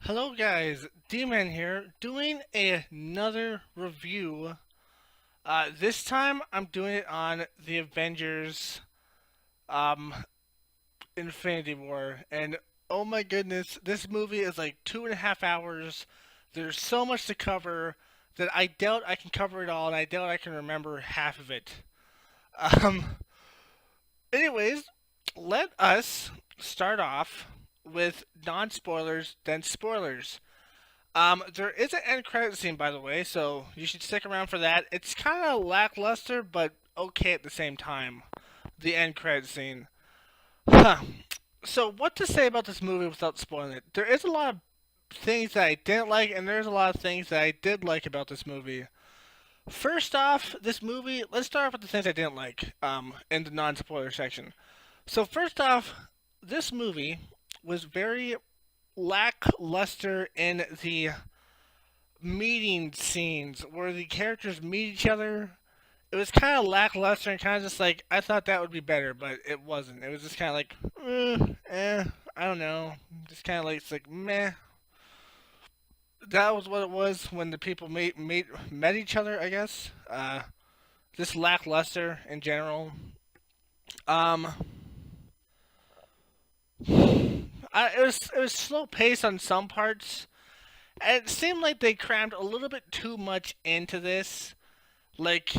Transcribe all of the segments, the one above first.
Hello guys, D-Man here, doing another review. This time I'm doing it on the Avengers um, Infinity War. And oh my goodness, this movie is like 2.5 hours. There's so much to cover that I doubt I can cover it all, and I doubt I can remember half of it. Um, anyways, let us start off with non-spoilers, then spoilers. There is an end credit scene, by the way, so you should stick around for that. It's kind of lackluster, but okay at the same time. The end credit scene. Huh. So, what to say about this movie without spoiling it? There is a lot of things that I didn't like, and there's a lot of things that I did like about this movie. First off, this movie. Let's start off with the things I didn't like. In the non-spoiler section. So, first off, this movie was very lackluster in the meeting scenes where the characters meet each other. It was kind of lackluster and kind of just like I thought that would be better, but it wasn't. It was just kind of like, I don't know, just kind of like it's like meh. That was what it was when the people met each other. I guess. Just lackluster in general. Um, it was slow paced on some parts. And it seemed like they crammed a little bit too much into this. Like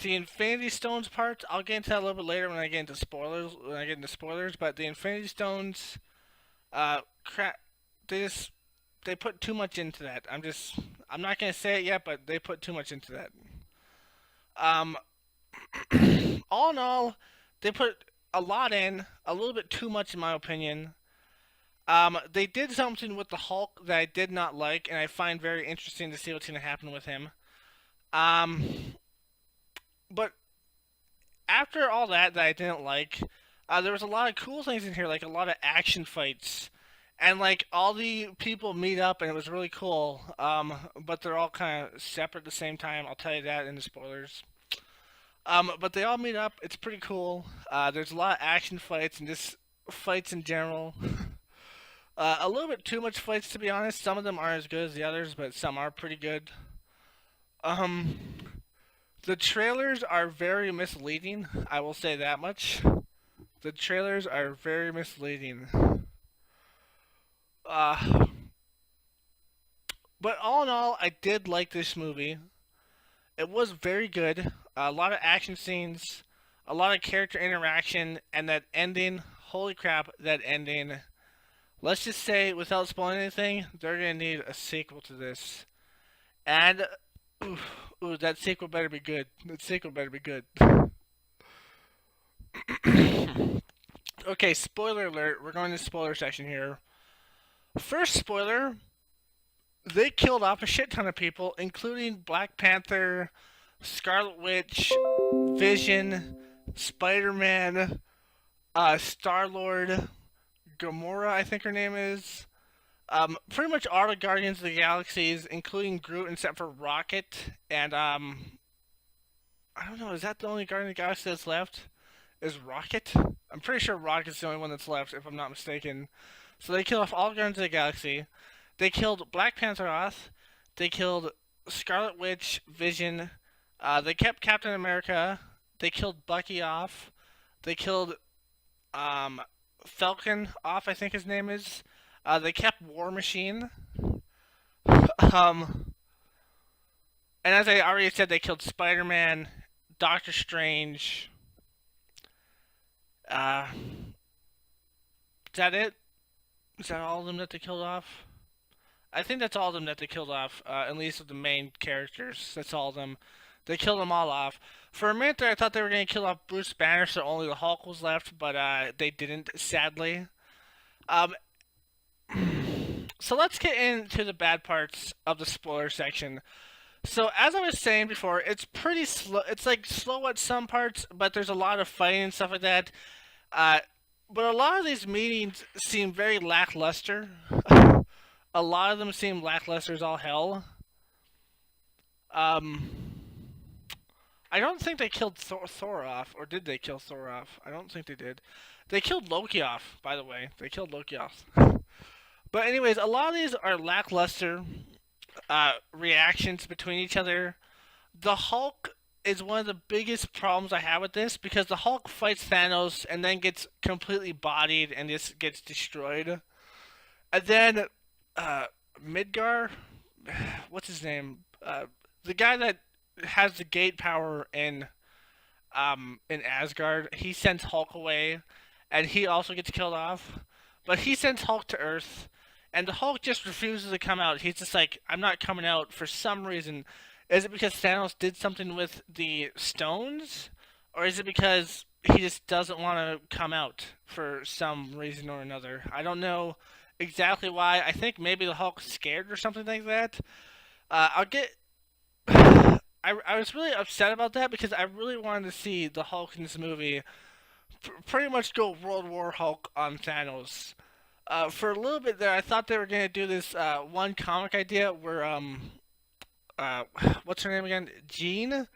the Infinity Stones part, I'll get into that a little bit later when I get into spoilers. But the Infinity Stones, crap, they just they put too much into that. I'm not gonna say it yet, but they put too much into that. Um, all in all, they put a lot in, a little bit too much in my opinion. They did something with the Hulk that I did not like, and I find very interesting to see what's gonna happen with him. Um, but after all that I didn't like, there was a lot of cool things in here, like a lot of action fights, and like all the people meet up, and it was really cool. But they're all kind of separate at the same time. I'll tell you that in the spoilers. But they all meet up. It's pretty cool. There's a lot of action fights and just fights in general. A little bit too much fights, to be honest. Some of them aren't as good as the others, but some are pretty good. Um, the trailers are very misleading. I will say that much. The trailers are very misleading. Uh, but all in all, I did like this movie. It was very good. A lot of action scenes, a lot of character interaction, and that ending. Holy crap, that ending. Let's just say, without spoiling anything, they're gonna need a sequel to this. And, that sequel better be good. That sequel better be good. Okay, spoiler alert. We're going to spoiler section here. First spoiler, they killed off a shit ton of people, including Black Panther, Scarlet Witch, Vision, Spider-Man, Star-Lord, Gamora, I think her name is. Pretty much all the Guardians of the Galaxies, including Groot, except for Rocket. And, I don't know, is that the only Guardian of the Galaxy that's left? Is Rocket? I'm pretty sure Rocket's the only one that's left, if I'm not mistaken. So they killed off all Guardians of the Galaxy. They killed Black Panther off. They killed Scarlet Witch, Vision. They kept Captain America. They killed Bucky off. They killed Falcon off, I think his name is. They kept War Machine. Um, and as I already said, they killed Spider-Man, Doctor Strange. Is that it? Is that all of them that they killed off? I think that's all of them that they killed off, at least of the main characters. That's all of them. They killed them all off. For a minute there, I thought they were going to kill off Bruce Banner, so only the Hulk was left, but they didn't, sadly. Um, so let's get into the bad parts of the spoiler section. So as I was saying before, it's pretty slow. It's like slow at some parts, but there's a lot of fighting and stuff like that. Uh, but a lot of these meetings seem very lackluster. A lot of them seem lackluster as all hell. Um, I don't think they killed Thor off, or did they kill Thor off? I don't think they did. They killed Loki off, by the way. They killed Loki off. But anyways, a lot of these are lackluster reactions between each other. The Hulk is one of the biggest problems I have with this because the Hulk fights Thanos and then gets completely bodied and just gets destroyed. And then uh, Midgar, what's his name? The guy that has the gate power in Asgard, he sends Hulk away, and he also gets killed off. But he sends Hulk to Earth, and the Hulk just refuses to come out. He's just like, I'm not coming out for some reason. Is it because Thanos did something with the stones, or is it because he just doesn't want to come out for some reason or another? I don't know exactly why. I think maybe the Hulk's scared or something like that. I'll get I was really upset about that because I really wanted to see the Hulk in this movie pretty much go World War Hulk on Thanos. For a little bit there, I thought they were gonna do this one comic idea where uh, what's her name again? Jean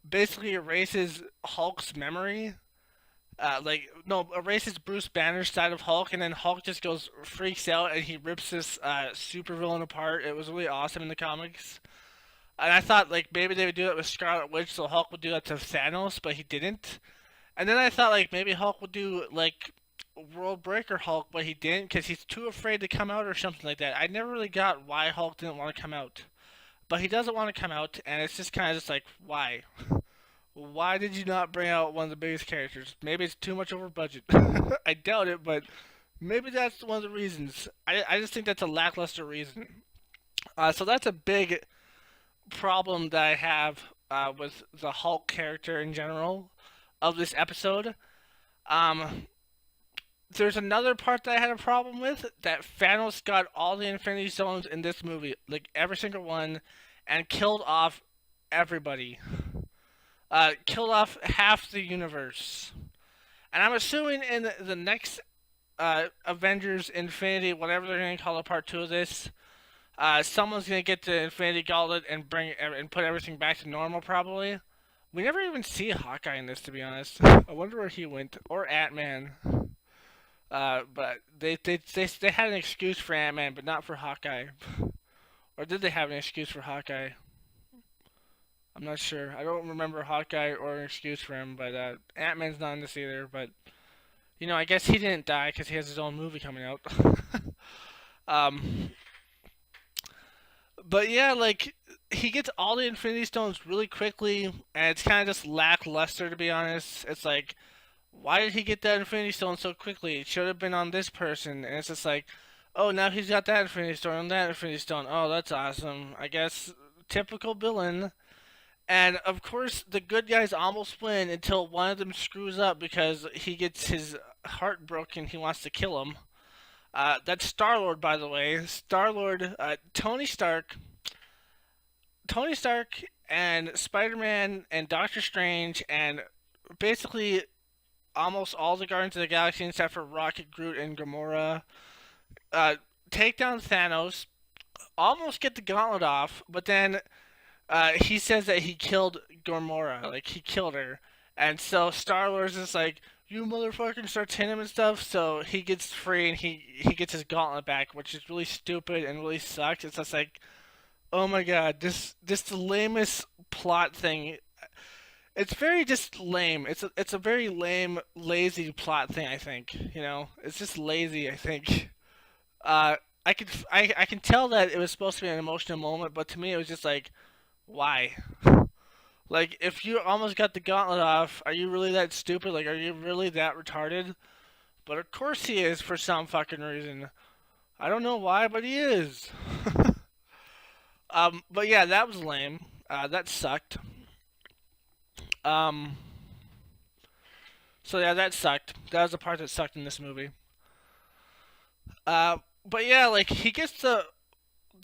basically erases Hulk's memory. Like no, erases Bruce Banner's side of Hulk, and then Hulk just goes freaks out and he rips this supervillain apart. It was really awesome in the comics. And I thought like maybe they would do it with Scarlet Witch, so Hulk would do that to Thanos, but he didn't. And then I thought like maybe Hulk would do like World Breaker Hulk, but he didn't because he's too afraid to come out or something like that. I never really got why Hulk didn't want to come out, but he doesn't want to come out, and it's just kind of just like why? Why did you not bring out one of the biggest characters? Maybe it's too much over budget. I doubt it, but maybe that's one of the reasons. I just think that's a lackluster reason. So that's a big problem that I have with the Hulk character in general of this episode. Um, there's another part that I had a problem with that Thanos got all the Infinity Stones in this movie, like every single one, and killed off everybody. Killed off half the universe. And I'm assuming in the next Avengers Infinity, whatever they're going to call it, part two of this, someone's gonna get the Infinity Gauntlet and bring and put everything back to normal. Probably. We never even see Hawkeye in this, to be honest. I wonder where he went, or Ant Man. But they had an excuse for Ant Man, but not for Hawkeye. Or did they have an excuse for Hawkeye? I'm not sure. I don't remember Hawkeye or an excuse for him, but Ant Man's not in this either. But I guess he didn't die because he has his own movie coming out. um, but yeah, like he gets all the Infinity Stones really quickly, and it's kind of just lackluster to be honest. It's like, why did he get that Infinity Stone so quickly? It should have been on this person, and it's just like, oh, now he's got that Infinity Stone and that Infinity Stone. Oh, that's awesome. I guess typical villain. And of course, the good guys almost win until one of them screws up because he gets his heart broken. He wants to kill him. That's Star Lord, by the way. Star Lord, Tony Stark, and Spider Man and Doctor Strange, and basically almost all the Guardians of the Galaxy except for Rocket, Groot, and Gamora, uh, take down Thanos. Almost get the gauntlet off, but then he says that he killed Gamora, like he killed her, and so Star Lord's just like, "You motherfucker!" starts hitting him and stuff. So he gets free and he gets his gauntlet back, which is really stupid and really sucks. It's just like, oh my god, this the lamest plot thing. It's very just lame. It's a very lame, lazy plot thing. I think it's just lazy. I think. Uh, I can tell that it was supposed to be an emotional moment, but to me it was just like, why? Like, if you almost got the gauntlet off, are you really that stupid? Like, are you really that retarded? But of course he is for some fucking reason. I don't know why, but he is. But yeah, that was lame. That sucked. Um, so yeah, that sucked. That was the part that sucked in this movie. But yeah, like he gets the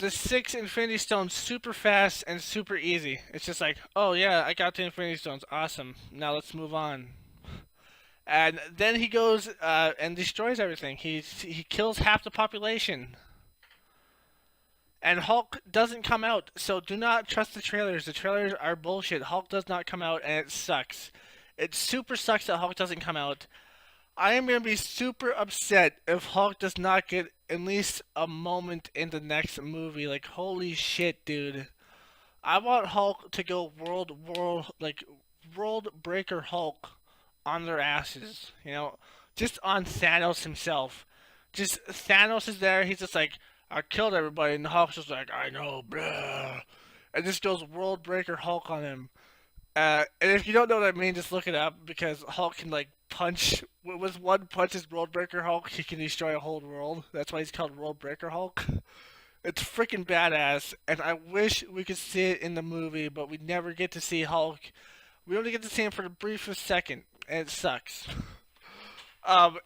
six Infinity Stones super fast and super easy. It's just like, oh yeah, I got the Infinity Stones, awesome. Now let's move on. And then he goes and destroys everything. He kills half the population. And Hulk doesn't come out, so do not trust the trailers. The trailers are bullshit. Hulk does not come out, and it sucks. It super sucks that Hulk doesn't come out. I am gonna be super upset if Hulk does not get at least a moment in the next movie. Like, holy shit, dude. I want Hulk to go world breaker Hulk on their asses. Just on Thanos himself. Just Thanos is there. He's just like, I killed everybody, and the Hulk's just like, I know, bruh. And just goes world breaker Hulk on him. And if you don't know what I mean, just look it up because Hulk can like punch with one punch. His world breaker Hulk, he can destroy a whole world. That's why he's called World Breaker Hulk. It's freaking badass, and I wish we could see it in the movie, but we never get to see Hulk. We only get to see him for the briefest second, and it sucks.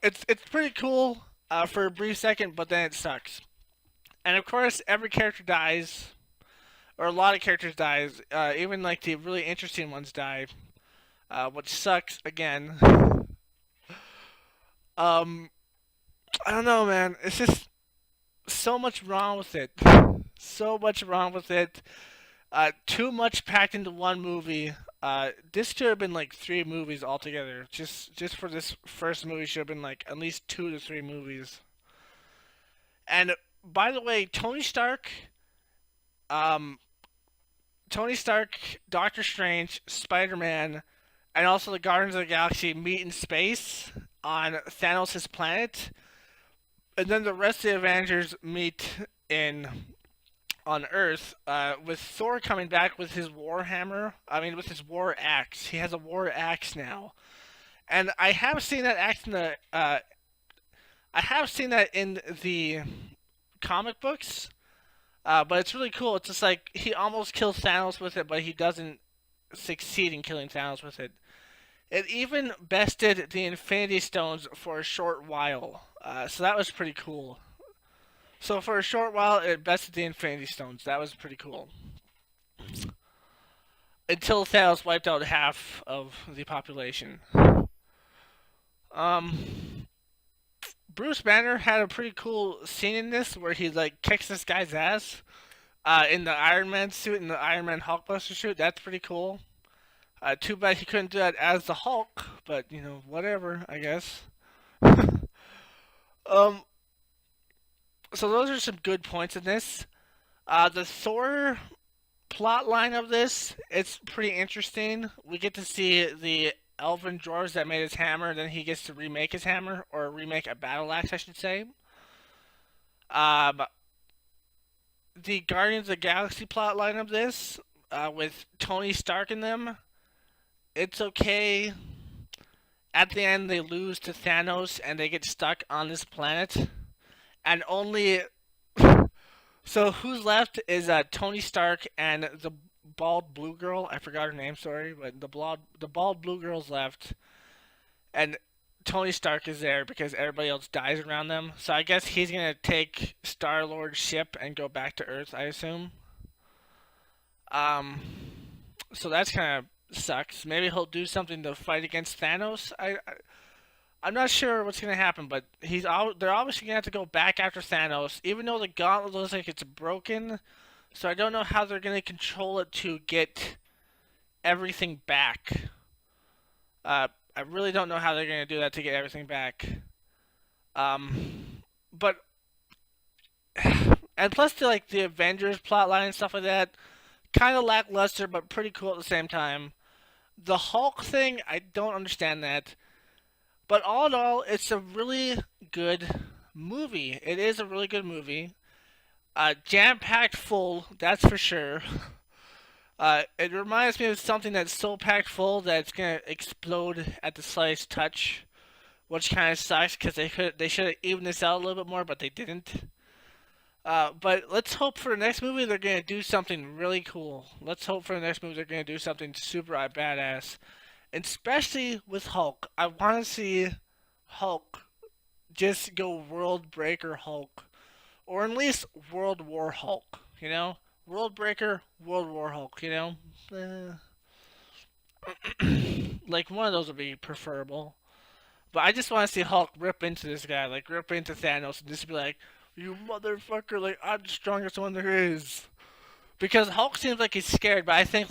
It's pretty cool for a brief second, but then it sucks. And of course, every character dies, or a lot of characters dies. Even like the really interesting ones die, which sucks again. Um, I don't know, man. It's just so much wrong with it. So much wrong with it. Too much packed into one movie. This should have been like three movies altogether. Just for this first movie should have been like at least 2 to 3 movies. And by the way, um, Tony Stark, Doctor Strange, Spider Man, and also the Guardians of the Galaxy meet in space on Thanos' planet, and then the rest of the Avengers meet in on Earth, with Thor coming back with his war hammer. I mean, with his war axe. He has a war axe now, and I have seen that axe in the. I have seen that in the comic books, but it's really cool. It's just like he almost kills Thanos with it, but he doesn't succeed in killing Thanos with it. It even bested the Infinity Stones for a short while, so that was pretty cool. So for a short while, it bested the Infinity Stones. That was pretty cool. Until Thanos wiped out half of the population. Um, Bruce Banner had a pretty cool scene in this where he like kicks this guy's ass in the Iron Man suit, in the Iron Man Hulkbuster suit. That's pretty cool. Too bad he couldn't do that as the Hulk, but whatever, I guess. um, so those are some good points in this. The Thor plot line of this, it's pretty interesting. We get to see the elven dwarves that made his hammer, then he gets to remake his hammer, or remake a battle axe, I should say. Um, the Guardians of the Galaxy plot line of this, with Tony Stark in them, it's okay. At the end, they lose to Thanos and they get stuck on this planet. And only. So, who's left is Tony Stark and the bald blue girl. I forgot her name, sorry. But the bald blue girl's left. And Tony Stark is there because everybody else dies around them. So, I guess he's going to take Star Lord's ship and go back to Earth, I assume. Um, so that's kind of sucks. Maybe he'll do something to fight against Thanos. I'm not sure what's gonna happen, but they're obviously gonna have to go back after Thanos, even though the gauntlet looks like it's broken. So I don't know how they're gonna control it to get everything back. I really don't know how they're gonna do that to get everything back. But and plus the Avengers plotline and stuff like that, kind of lackluster, but pretty cool at the same time. The Hulk thing, I don't understand that. But all in all, it's a really good movie. It is a really good movie. Jam-packed full, that's for sure. It reminds me of something that's so packed full that it's gonna explode at the slightest touch, which kind of sucks because they should have evened this out a little bit more, but they didn't. But let's hope for the next movie they're gonna do something really cool. Let's hope for the next movie they're gonna do something super badass, and especially with Hulk. I want to see Hulk just go World Breaker Hulk, or at least World War Hulk. World Breaker, World War Hulk. Like one of those would be preferable. But I just want to see Hulk rip into this guy, like rip into Thanos, and just be like, "You motherfucker! Like I'm the strongest one there is." Because Hulk seems like he's scared, but I think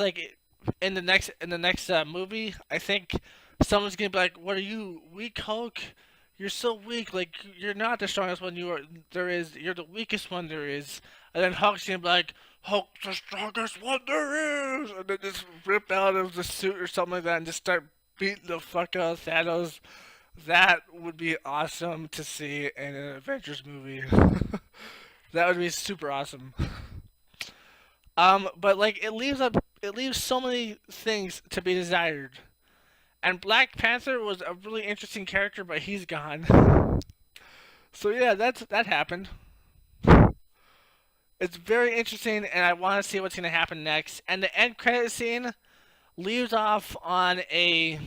in the next movie, I think someone's gonna be like, "What are you, weak Hulk? You're so weak. Like you're not the strongest one there is. You're the weakest one there is. And then Hulk's gonna be like, Hulk's the strongest one there is, and then just rip out of the suit or something like that and just start beating the fuck out of Thanos. That would be awesome to see in an Avengers movie. That would be super awesome. But like it leaves so many things to be desired. And Black Panther was a really interesting character, but he's gone. So yeah, that happened. It's very interesting, and I want to see what's gonna happen next. And the end credit scene leaves off on a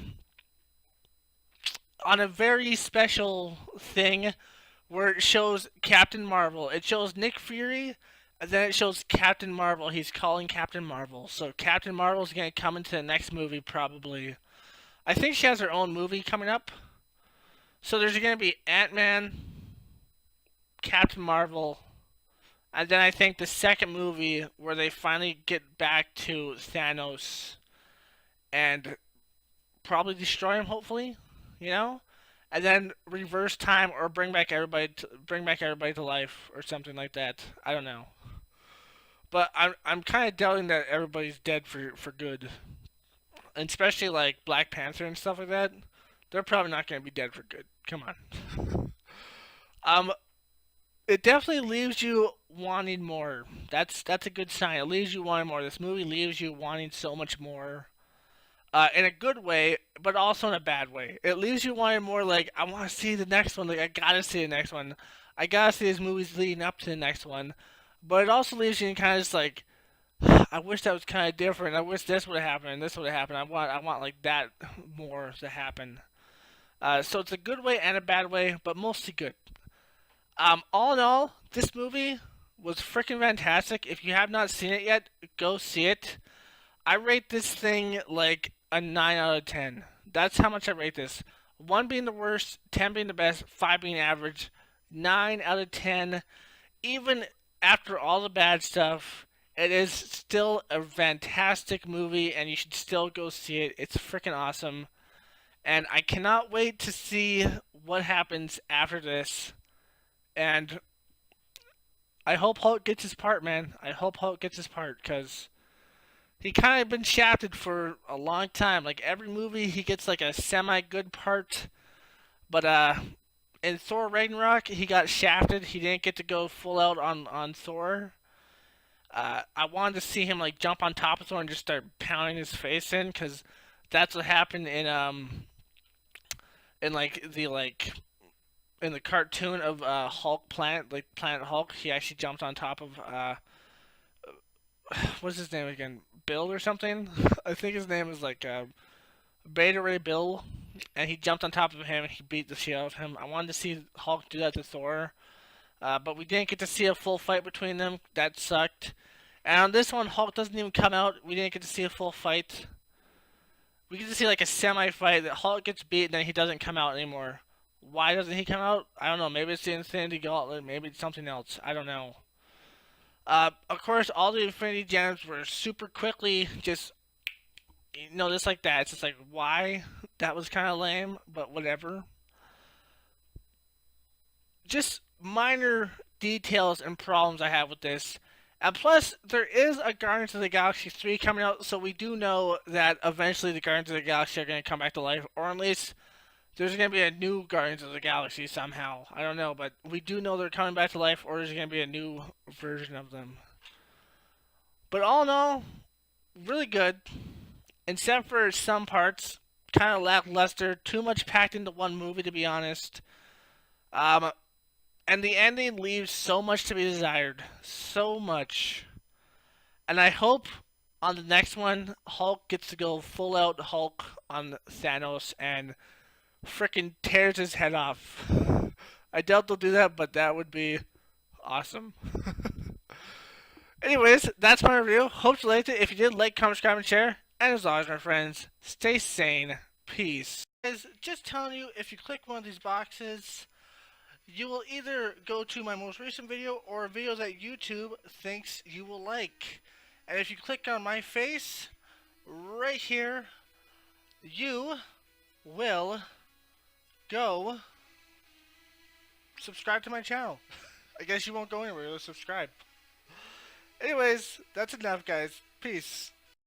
very special thing where it shows Captain Marvel. It shows Nick Fury, and then it shows Captain Marvel. He's calling Captain Marvel. So Captain Marvel's gonna come into the next movie probably. I think she has her own movie coming up. So there's gonna be Ant-Man, Captain Marvel, and then I think the second movie where they finally get back to Thanos and probably destroy him, hopefully, you know, and then reverse time or bring back everybody to life or something like that. I don't know, but I'm kind of doubting that everybody's dead for good, and especially like Black Panther and stuff like that. They're probably not going to be dead for good. Come on. um, it definitely leaves you wanting more. That's a good sign. It leaves you wanting more. This movie leaves you wanting so much more. In a good way, but also in a bad way. It leaves you wanting more. Like I want to see the next one. Like I gotta see the next one. I gotta see these movies leading up to the next one. But it also leaves you kind of just like, I wish that was kind of different. I wish this would have happened and this would have happened. I want like that more to happen. So it's a good way and a bad way, but mostly good. All in all, this movie was freaking fantastic. If you have not seen it yet, go see it. I rate this thing like a 9 out of 10. That's how much I rate this. 1 being the worst, 10 being the best, 5 being average, 9 out of 10. Even after all the bad stuff, it is still a fantastic movie and you should still go see it. It's freaking awesome. And I cannot wait to see what happens after this. And I hope Hulk gets his part, man. I hope Hulk gets his part because he kind of been shafted for a long time. Like every movie, he gets like a semi-good part. But in Thor Ragnarok, he got shafted. He didn't get to go full out on Thor. I wanted to see him like jump on top of Thor and just start pounding his face in, because that's what happened in the cartoon of Hulk Planet, like Planet Hulk. He actually jumped on top of what's his name again? Bill or something? I think his name is like Beta Ray Bill, and he jumped on top of him and he beat the shit out of him. I wanted to see Hulk do that to Thor, but we didn't get to see a full fight between them. That sucked. And on this one, Hulk doesn't even come out. We didn't get to see a full fight. We get to see like a semi-fight that Hulk gets beat and then he doesn't come out anymore. Why doesn't he come out? I don't know. Maybe it's the Infinity Gauntlet. Maybe it's something else. I don't know. Of course, all the Infinity Gems were super quickly just, just like that. It's just like, why? That was kind of lame, but whatever. Just minor details and problems I have with this. And plus, there is a Guardians of the Galaxy 3 coming out, so we do know that eventually the Guardians of the Galaxy are going to come back to life, or at least there's going to be a new Guardians of the Galaxy somehow. I don't know, but we do know they're coming back to life, or there's going to be a new version of them. But all in all, really good, except for some parts, kind of lackluster, too much packed into one movie, to be honest. And the ending leaves so much to be desired. So much. And I hope on the next one, Hulk gets to go full out Hulk on Thanos and freaking tears his head off. I doubt they'll do that, but that would be awesome. Anyways, that's my review. Hope you liked it. If you did, like, comment, subscribe, and share. And as always, my friends, stay sane. Peace. Guys, just telling you, if you click one of these boxes, you will either go to my most recent video or a video that YouTube thinks you will like. And if you click on my face, right here, you will go subscribe to my channel. I guess you won't go anywhere. You'll subscribe. Anyways, that's enough, guys. Peace.